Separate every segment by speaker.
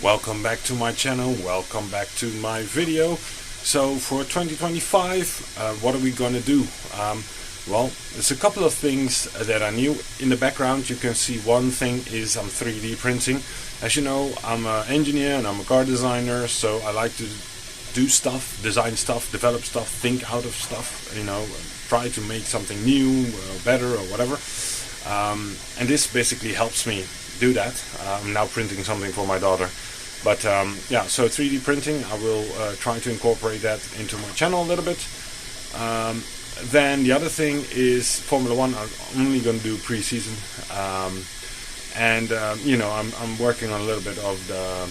Speaker 1: Welcome back to my channel, welcome back to my video. So for 2025, what are we gonna do? Well, there's a couple of things that are new. In the background you can see one thing is I'm 3D printing. As you know, I'm an engineer and I'm a car designer, so I like to do stuff, design stuff, develop stuff, think out of stuff, you know, try to make something new, better or whatever. And this basically helps me do that. I'm now printing something for my daughter. But yeah, so 3D printing, I will try to incorporate that into my channel a little bit. Then the other thing is Formula 1. I'm only going to do pre-season. You know, I'm working on a little bit of the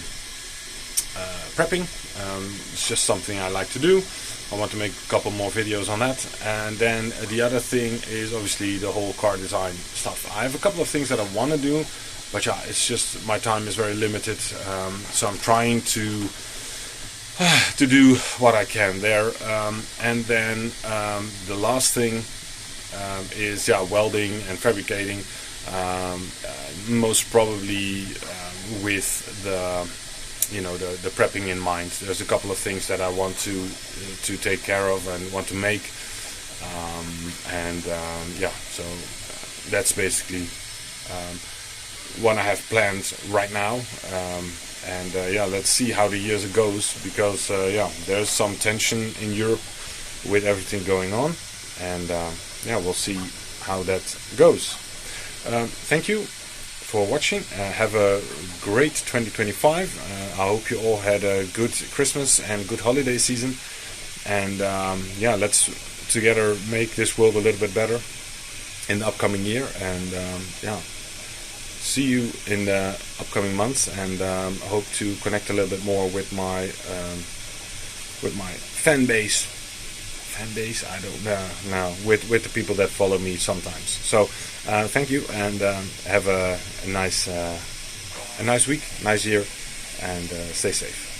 Speaker 1: prepping. It's just something I like to do. I want to make a couple more videos on that. And then the other thing is obviously the whole car design stuff. I have a couple of things that I want to do, but yeah, it's just my time is very limited. So I'm trying to do what I can there. And then the last thing is welding and fabricating. Most probably with the the prepping in mind. There's a couple of things that I want to take care of and want to make, yeah, so that's basically what I have planned right now. Yeah, let's see how the year goes, because yeah, there's some tension in Europe with everything going on, and yeah, we'll see how that goes. Thank you for watching. Have a great 2025. I hope you all had a good Christmas and good holiday season, and yeah, let's together make this world a little bit better in the upcoming year. And yeah, see you in the upcoming months, and hope to connect a little bit more with my fan base. I don't know now, with the people that follow me sometimes. So thank you, and have a nice week, nice year, and stay safe.